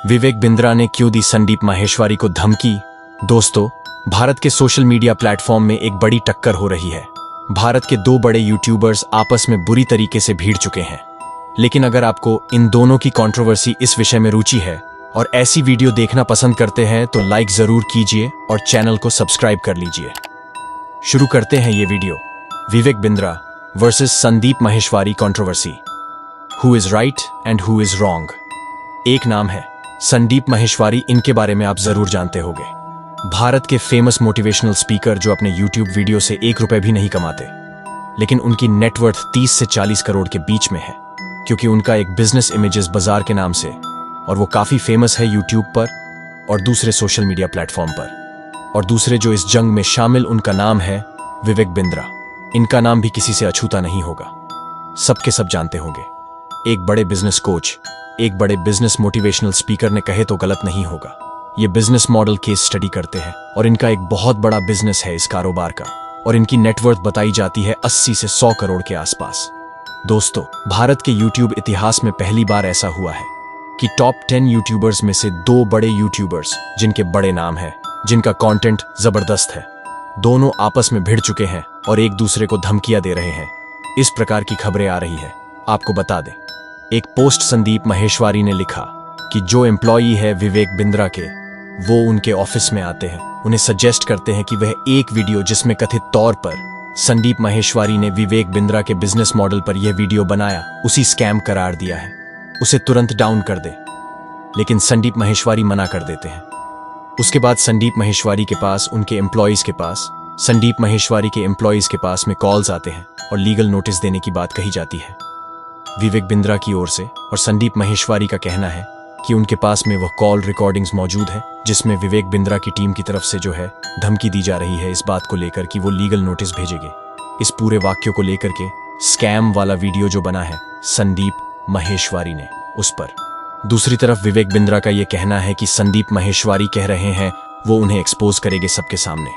विवेक बिंद्रा ने क्यों दी संदीप माहेश्वरी को धमकी? दोस्तों, भारत के सोशल मीडिया प्लेटफॉर्म में एक बड़ी टक्कर हो रही है। भारत के दो बड़े यूट्यूबर्स आपस में बुरी तरीके से भिड़ चुके हैं। लेकिन अगर आपको इन दोनों की कंट्रोवर्सी इस विषय में रुचि है और ऐसी वीडियो देखना पसंद करते हैं तो लाइक जरूर कीजिए और चैनल को सब्सक्राइब कर लीजिए। शुरू करते हैं ये video. Vivek Bindra versus Sandeep Maheshwari controversy. Who is right and who is wrong? एक नाम है संदीप माहेश्वरी, इनके बारे में आप जरूर जानते होंगे। भारत के फेमस मोटिवेशनल स्पीकर जो अपने यूट्यूब वीडियो से 1 रुपए भी नहीं कमाते, लेकिन उनकी नेटवर्थ 30 से 40 करोड़ के बीच में है, क्योंकि उनका एक बिजनेस इमेजेस बाजार के नाम से, और वो काफी फेमस है यूट्यूब पर और दूसरे सोशल मीडिया प्लेटफॉर्म पर। और दूसरे जो इस जंग में शामिल, उनका नाम है विवेक बिंद्रा। इनका नाम भी किसी से अछूता नहीं होगा, सबके सब जानते होंगे। एक बड़े बिजनेस कोच, एक बड़े बिजनेस मोटिवेशनल स्पीकर ने कहे तो गलत नहीं होगा। ये बिजनेस मॉडल केस स्टडी करते हैं और इनका एक बहुत बड़ा बिजनेस है इस कारोबार का, और इनकी नेटवर्थ बताई जाती है 80 से 100 करोड़ के आसपास। दोस्तों, भारत के यूट्यूब इतिहास में पहली बार ऐसा हुआ है कि टॉप 10 यूट्यूबर्स में से 2 बड़े यूट्यूबर्स, जिनके बड़े नाम है, जिनका कंटेंट जबरदस्त है, दोनों आपस में भिड़ चुके हैं और एक दूसरे को धमकियां दे रहे हैं। इस प्रकार की खबरें आ रही है। आपको बता दें, एक पोस्ट संदीप माहेश्वरी ने लिखा कि जो एम्प्लॉई है विवेक बिंद्रा के, वो उनके ऑफिस में आते हैं, उन्हें सजेस्ट करते हैं कि वह एक वीडियो जिसमें कथित तौर पर संदीप माहेश्वरी ने विवेक बिंद्रा के बिजनेस मॉडल पर यह वीडियो बनाया, उसी स्कैम करार दिया है, उसे तुरंत डाउन कर दे। लेकिन संदीप माहेश्वरी मना कर देते हैं। उसके बाद संदीप माहेश्वरी के पास, उनके एम्प्लॉइज के पास, संदीप माहेश्वरी के एम्प्लॉइज के पास में कॉल्स आते हैं और लीगल नोटिस देने की बात कही जाती है विवेक बिंद्रा की ओर से। और संदीप माहेश्वरी का कहना है कि उनके पास में वह कॉल रिकॉर्डिंग्स मौजूद है जिसमें विवेक बिंद्रा की टीम की तरफ से जो है धमकी दी जा रही है इस बात को लेकर कि वो लीगल नोटिस भेजेंगे। इस पूरे वाक्य को लेकर के स्कैम वाला वीडियो जो बना है संदीप माहेश्वरी ने, उस पर। दूसरी तरफ विवेक बिंद्रा का यह कहना है कि संदीप माहेश्वरी कह रहे हैं वो उन्हें एक्सपोज करेंगे सबके सामने,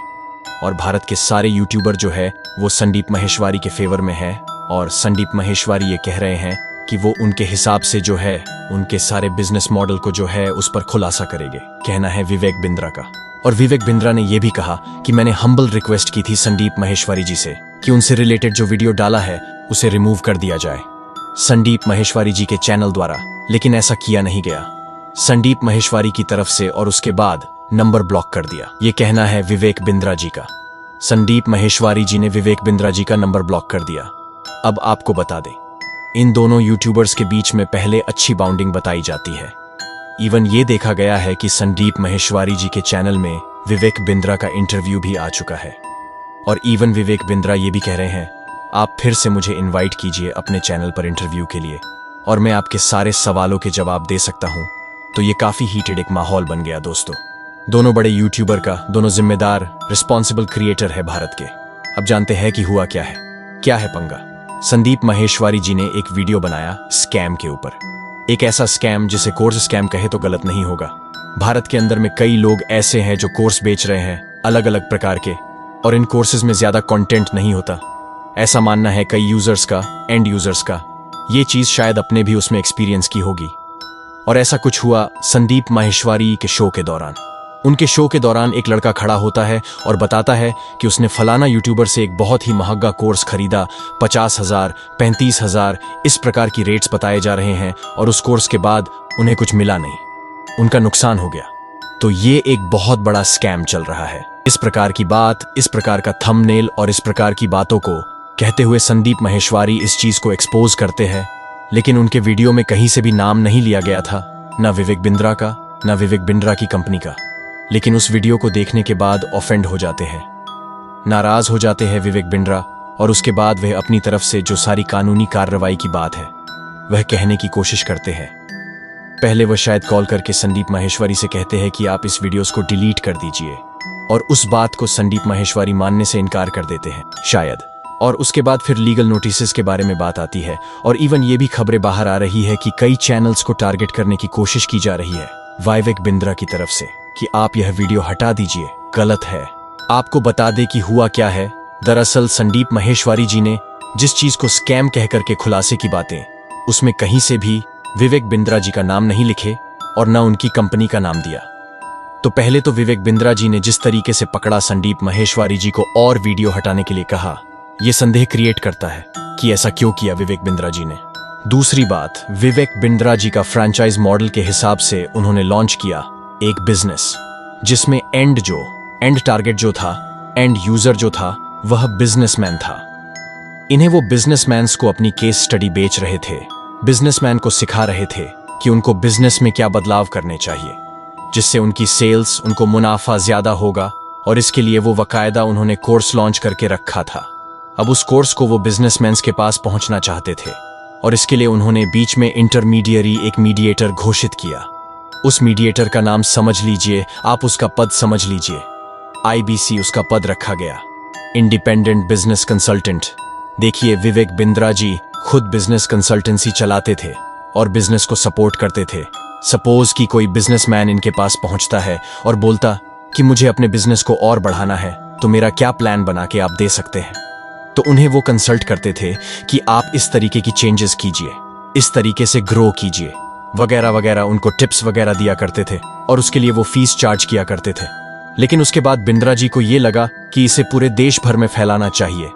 और भारत के सारे यूट्यूबर जो है वो संदीप माहेश्वरी के फेवर में है, और संदीप माहेश्वरी ये कह रहे हैं कि वो उनके हिसाब से जो है उनके सारे बिजनेस मॉडल को जो है उस पर खुलासा करेंगे, कहना है विवेक बिंद्रा का। और विवेक बिंद्रा ने यह भी कहा कि मैंने हम्बल रिक्वेस्ट की थी संदीप माहेश्वरी जी से कि उनसे रिलेटेड जो वीडियो डाला है उसे रिमूव कर दिया जाए संदीप माहेश्वरी जी के चैनल द्वारा, लेकिन ऐसा किया नहीं गया संदीप माहेश्वरी की तरफ से, और उसके बाद नंबर ब्लॉक कर दिया। ये कहना है विवेक बिंद्रा जी का। संदीप माहेश्वरी जी ने विवेक बिंद्रा जी का नंबर ब्लॉक कर दिया। अब आपको बता दें, इन दोनों यूट्यूबर्स के बीच में पहले अच्छी बाउंडिंग बताई जाती है। इवन ये देखा गया है कि संदीप माहेश्वरी जी के चैनल में विवेक बिंद्रा का इंटरव्यू भी आ चुका है, और इवन विवेक बिंद्रा ये भी कह रहे हैं आप फिर से मुझे इनवाइट कीजिए अपने चैनल पर इंटरव्यू के लिए, और मैं आपके सारे सवालों के जवाब दे सकता हूं। तो ये काफी हीटेड एक माहौल बन गया दोस्तों। दोनों बड़े यूट्यूबर का, दोनों जिम्मेदार रिस्पॉन्सिबल क्रिएटर है भारत के। अब जानते हैं कि हुआ क्या है पंगा। संदीप माहेश्वरी जी ने एक वीडियो बनाया स्कैम के ऊपर, एक ऐसा स्कैम जिसे कोर्स स्कैम कहे तो गलत नहीं होगा। भारत के अंदर में कई लोग ऐसे हैं जो कोर्स बेच रहे हैं अलग अलग प्रकार के, और इन कोर्सेज में ज्यादा कंटेंट नहीं होता, ऐसा मानना है कई यूजर्स का, एंड यूजर्स का। ये चीज शायद अपने भी उसमें एक्सपीरियंस की होगी, और ऐसा कुछ हुआ संदीप माहेश्वरी के शो के दौरान। उनके शो के दौरान एक लड़का खड़ा होता है और बताता है कि उसने फलाना यूट्यूबर से एक बहुत ही महंगा कोर्स खरीदा, 50,000, 35,000 इस प्रकार की रेट्स बताए जा रहे हैं, और उस कोर्स के बाद उन्हें कुछ मिला नहीं, उनका नुकसान हो गया। तो ये एक बहुत बड़ा स्कैम चल रहा है। इस प्रकार की बात, इस प्रकार का थंबनेल और इस प्रकार की बातों को कहते हुए संदीप माहेश्वरी इस चीज को एक्सपोज करते हैं, लेकिन उनके वीडियो में कहीं से भी नाम नहीं लिया गया था, ना विवेक बिंद्रा का, ना विवेक बिंद्रा की कंपनी का। लेकिन उस वीडियो को देखने के बाद ऑफेंड हो जाते हैं, नाराज हो जाते हैं विवेक बिंद्रा, और उसके बाद वह अपनी तरफ से जो सारी कानूनी कार्रवाई की बात है वह कहने की कोशिश करते हैं। पहले वह शायद कॉल करके संदीप माहेश्वरी से कहते हैं कि आप इस वीडियोस को डिलीट कर दीजिए, और उस बात को संदीप माहेश्वरी मानने से इनकार कर देते हैं शायद। और उसके बाद फिर लीगल नोटिस के बारे में बात आती है, और इवन ये भी खबरें बाहर आ रही है कि कई चैनल्स को टारगेट करने की कोशिश की जा रही है विवेक बिंद्रा की तरफ से कि आप यह वीडियो हटा दीजिए, गलत है। आपको बता दे कि हुआ क्या है। दरअसल संदीप माहेश्वरी जी ने जिस चीज को स्कैम कह करके खुलासे की बातें, उसमें कहीं से भी विवेक बिंद्रा जी का नाम नहीं लिखे, और न उनकी कंपनी का नाम दिया। तो पहले तो विवेक बिंद्रा जी ने जिस तरीके से पकड़ा संदीप माहेश्वरी जी को और वीडियो हटाने के लिए कहा, यह संदेह क्रिएट करता है कि ऐसा क्यों किया विवेक बिंद्रा जी ने। दूसरी बात, विवेक बिंद्रा जी का फ्रैंचाइज मॉडल के हिसाब से उन्होंने लॉन्च किया एक बिजनेस जिसमें एंड टारगेट जो था, एंड यूजर जो था, वह बिजनेसमैन था। इन्हें वो बिजनेसमैन्स को अपनी केस स्टडी बेच रहे थे, बिजनेसमैन को सिखा रहे थे कि उनको बिजनेस में क्या बदलाव करने चाहिए जिससे उनकी सेल्स, उनको मुनाफा ज्यादा होगा, और इसके लिए वो बाकायदा उन्होंने कोर्स लॉन्च करके रखा था। अब उस कोर्स को वो बिजनेसमैन्स के पास पहुंचना चाहते थे और इसके लिए उन्होंने बीच में इंटरमीडियरी, एक मीडिएटर घोषित किया। उस मीडिएटर का नाम समझ लीजिए, आप उसका पद समझ लीजिए, IBC उसका पद रखा गया, इंडिपेंडेंट बिजनेस कंसल्टेंट। देखिए, विवेक बिंद्रा जी खुद बिजनेस कंसल्टेंसी चलाते थे और बिजनेस को सपोर्ट करते थे। सपोज कि कोई बिजनेसमैन इनके पास पहुंचता है और बोलता कि मुझे अपने बिजनेस को और बढ़ाना है, तो मेरा क्या प्लान बना के आप दे सकते हैं। तो उन्हें वो कंसल्ट करते थे कि आप इस तरीके की चेंजेस कीजिए, इस तरीके से ग्रो कीजिए, वगैरह वगैरह। उनको टिप्स वगैरह दिया करते थे और उसके लिए वो फीस चार्ज किया करते थे। लेकिन उसके बाद बिंद्रा जी को ये लगा कि इसे पूरे देश भर में फैलाना चाहिए,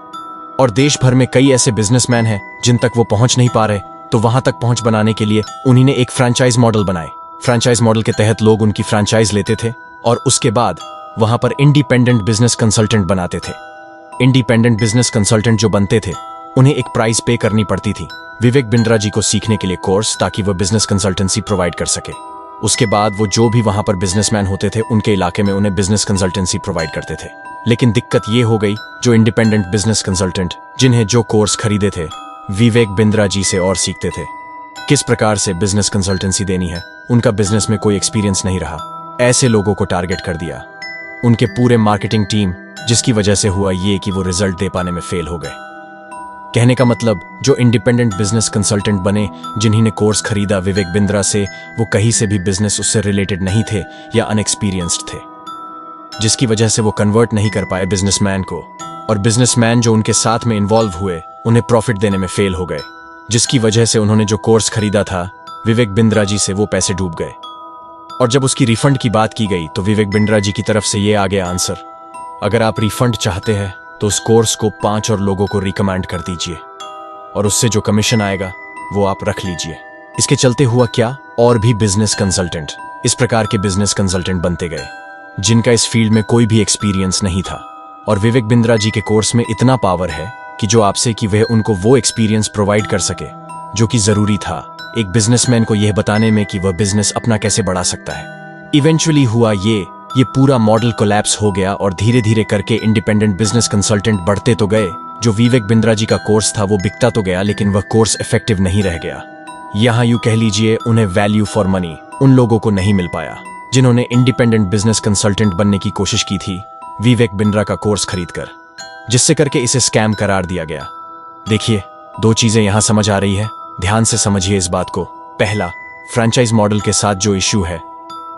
और देश भर में कई ऐसे बिजनेसमैन हैं जिन तक वो पहुंच नहीं पा रहे। तो वहां तक पहुंच बनाने के लिए उन्हीं ने एक फ्रैंचाइज मॉडल बनाए। फ्रैंचाइज मॉडल के तहत लोग उनकी फ्रैंचाइज लेते थे और उसके बाद वहां पर इंडिपेंडेंट बिजनेस कंसल्टेंट बनाते थे। इंडिपेंडेंट बिजनेस कंसल्टेंट जो बनते थे, उन्हें एक प्राइस पे करनी पड़ती थी विवेक बिंद्रा जी को सीखने के लिए कोर्स, ताकि वह बिजनेस कंसल्टेंसी प्रोवाइड कर सके। उसके बाद वो जो भी वहां पर बिजनेसमैन होते थे उनके इलाके में उन्हें बिजनेस कंसल्टेंसी प्रोवाइड करते थे। लेकिन दिक्कत ये हो गई, जो इंडिपेंडेंट बिजनेस कंसल्टेंट जिन्हें जो कोर्स खरीदे थे विवेक बिंद्रा जी से और सीखते थे किस प्रकार से बिजनेस कंसल्टेंसी देनी है, उनका बिजनेस में कोई एक्सपीरियंस नहीं रहा। ऐसे लोगों को टारगेट कर दिया उनके पूरे मार्केटिंग टीम, जिसकी वजह से हुआ ये कि वो रिजल्ट दे पाने में फेल हो गए। कहने का मतलब, जो इंडिपेंडेंट बिजनेस कंसल्टेंट बने, जिन्हीं ने कोर्स खरीदा विवेक बिंद्रा से, वो कहीं से भी बिजनेस उससे रिलेटेड नहीं थे या अनएक्सपीरियंस्ड थे, जिसकी वजह से वो कन्वर्ट नहीं कर पाए बिजनेसमैन को, और बिजनेसमैन जो उनके साथ में इन्वॉल्व हुए उन्हें प्रॉफिट देने में फेल हो गए, जिसकी वजह से उन्होंने जो कोर्स खरीदा था विवेक बिंद्रा जी से, वो पैसे डूब गए। और जब उसकी रिफंड की बात की गई तो विवेक बिंद्रा जी की तरफ से ये आ गया आंसर, अगर आप रिफंड चाहते हैं तो उस कोर्स को 5 और लोगों को रिकमेंड कर दीजिए और उससे जो कमीशन आएगा वो आप रख लीजिए। इसके चलते हुआ क्या, और भी बिजनेस कंसल्टेंट इस प्रकार के बिजनेस कंसल्टेंट बनते गए जिनका इस फील्ड में कोई भी एक्सपीरियंस नहीं था। और विवेक बिंद्रा जी के कोर्स में इतना पावर है कि जो आपसे कि वह उनको वो एक्सपीरियंस प्रोवाइड कर सके जो कि जरूरी था एक बिजनेसमैन को यह बताने में कि वह बिजनेस अपना कैसे बढ़ा सकता है। इवेंचुअली हुआ ये पूरा मॉडल कोलैप्स हो गया और धीरे धीरे करके इंडिपेंडेंट बिजनेस कंसल्टेंट बढ़ते तो गए, जो विवेक बिंद्रा जी का कोर्स था वो बिकता तो गया, लेकिन वह कोर्स इफेक्टिव नहीं रह गया। यहां यूं कह लीजिए, उन्हें वैल्यू फॉर मनी उन लोगों को नहीं मिल पाया जिन्होंने इंडिपेंडेंट बिजनेस कंसल्टेंट बनने की कोशिश की थी विवेक बिंद्रा का कोर्स खरीदकर, जिससे करके इसे स्कैम करार दिया गया। देखिए, 2 चीजें यहां समझ आ रही है, ध्यान से समझिए इस बात को। पहला, फ्रैंचाइज मॉडल के साथ जो इश्यू है,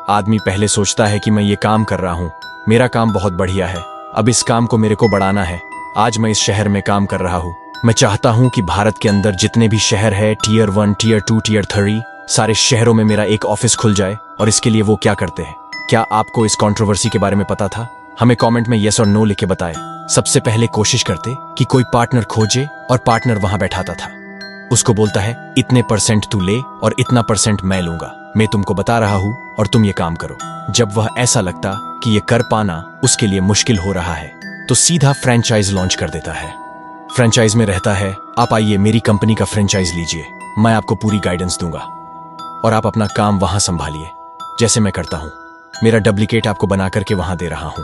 आदमी पहले सोचता है कि मैं ये काम कर रहा हूं, मेरा काम बहुत बढ़िया है, अब इस काम को मेरे को बढ़ाना है। आज मैं इस शहर में काम कर रहा हूं, मैं चाहता हूं कि भारत के अंदर जितने भी शहर है, Tier 1, Tier 2, Tier 3, सारे शहरों में मेरा एक ऑफिस खुल जाए। और इसके लिए वो क्या करते हैं, क्या आपको इस कंट्रोवर्सी के बारे में पता था? हमें कमेंट में यस और नो लिख के बताएं। सबसे पहले कोशिश करते कि कोई पार्टनर खोजे और पार्टनर वहां बैठाता था, उसको बोलता है इतने % तू ले और इतना % मैं लूंगा, मैं तुमको बता रहा हूं और तुम ये काम करो। जब वह ऐसा लगता कि ये कर पाना उसके लिए मुश्किल हो रहा है तो सीधा फ्रैंचाइज लॉन्च कर देता है। फ्रैंचाइज में रहता है, आप आइए मेरी कंपनी का फ्रैंचाइज लीजिए, मैं आपको पूरी गाइडेंस दूंगा और आप अपना काम वहां संभालिए जैसे मैं करता हूं। मेरा डुप्लीकेट आपको बना करके वहां दे रहा हूं।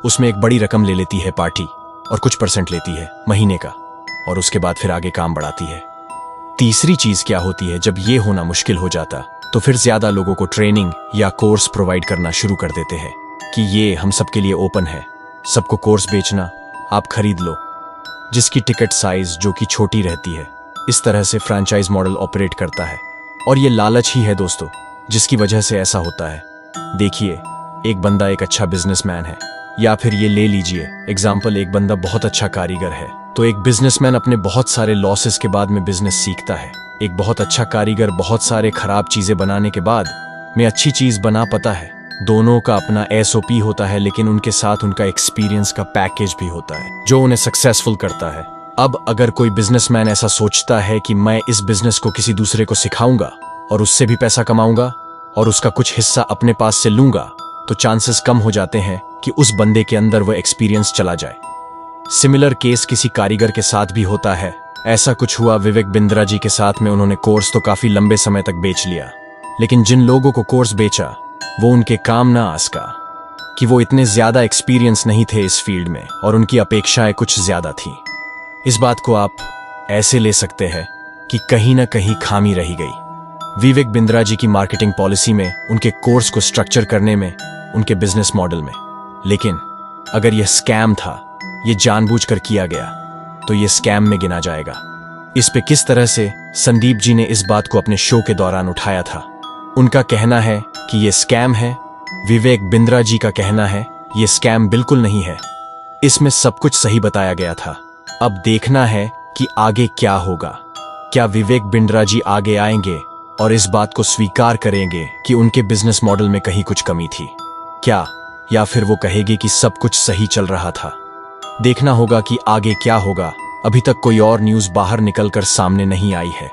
उसमें एक बड़ी रकम ले लेती है पार्टी और कुछ % लेती है महीने का, और उसके बाद फिर आगे काम बढ़ाती है। तीसरी चीज क्या होती है, जब ये होना मुश्किल हो जाता तो फिर ज्यादा लोगों को ट्रेनिंग या कोर्स प्रोवाइड करना शुरू कर देते हैं कि ये हम सबके लिए ओपन है, सबको कोर्स बेचना, आप खरीद लो, जिसकी टिकट साइज जो कि छोटी रहती है। इस तरह से फ्रैंचाइज मॉडल ऑपरेट करता है और ये लालच ही है दोस्तों, जिसकी वजह से ऐसा होता है। देखिए, एक बंदा एक अच्छा बिजनेसमैन है, या फिर ये ले लीजिए एग्जाम्पल, एक बंदा बहुत अच्छा कारीगर है, तो एक बिजनेसमैन अपने बहुत सारे लॉसेस के बाद में बिजनेस सीखता है। एक बहुत अच्छा कारीगर बहुत सारे खराब चीजें बनाने के बाद में अच्छी चीज बना पता है। दोनों का अपना SOP होता है, लेकिन उनके साथ उनका एक्सपीरियंस का पैकेज भी होता है जो उन्हें सक्सेसफुल करता है। अब अगर कोई बिजनेसमैन ऐसा सोचता है कि मैं इस बिजनेस को किसी दूसरे को सिखाऊंगा और उससे भी पैसा कमाऊंगा और उसका कुछ हिस्सा अपने पास से लूंगा, तो चांसेस कम हो जाते हैं कि उस बंदे के अंदर वह एक्सपीरियंस चला जाए। सिमिलर केस किसी कारीगर के साथ भी होता है। ऐसा कुछ हुआ विवेक बिंद्रा जी के साथ में। उन्होंने कोर्स तो काफी लंबे समय तक बेच लिया, लेकिन जिन लोगों को कोर्स बेचा वो उनके काम ना आसका कि वो इतने ज्यादा एक्सपीरियंस नहीं थे इस फील्ड में और उनकी अपेक्षाएं कुछ ज्यादा थी। इस बात को आप ऐसे ले सकते हैं कि कहीं ना कहीं खामी रही गई विवेक बिंद्रा जी की मार्केटिंग पॉलिसी में, उनके कोर्स को स्ट्रक्चर करने में, उनके बिजनेस मॉडल में। लेकिन अगर यह स्कैम था, यह जानबूझकर किया गया, तो यह स्कैम में गिना जाएगा। इस पे किस तरह से संदीप जी ने इस बात को अपने शो के दौरान उठाया था। उनका कहना है कि यह स्कैम है। विवेक बिंद्रा जी का कहना है यह स्कैम बिल्कुल नहीं है, इसमें सब कुछ सही बताया गया था। अब देखना है कि आगे क्या होगा। क्या विवेक बिंद्रा जी आगे आएंगे और इस बात को स्वीकार करेंगे कि उनके बिजनेस मॉडल में कहीं कुछ कमी थी क्या, या फिर वो कहेगी कि सब कुछ सही चल रहा था। देखना होगा कि आगे क्या होगा। अभी तक कोई और न्यूज बाहर निकलकर सामने नहीं आई है,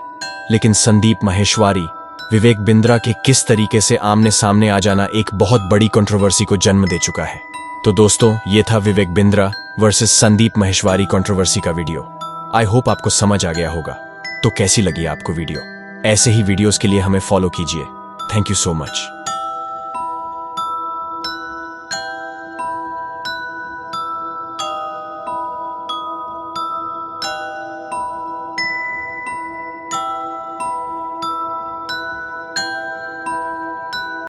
लेकिन संदीप माहेश्वरी विवेक बिंद्रा के किस तरीके से आमने सामने आ जाना एक बहुत बड़ी कंट्रोवर्सी को जन्म दे चुका है। तो दोस्तों, ये था विवेक बिंद्रा वर्सेस संदीप माहेश्वरी कंट्रोवर्सी का वीडियो। आई होप आपको समझ आ गया होगा। तो कैसी लगी आपको वीडियो? ऐसे ही वीडियोस के लिए हमें फॉलो कीजिए। Thank you so much.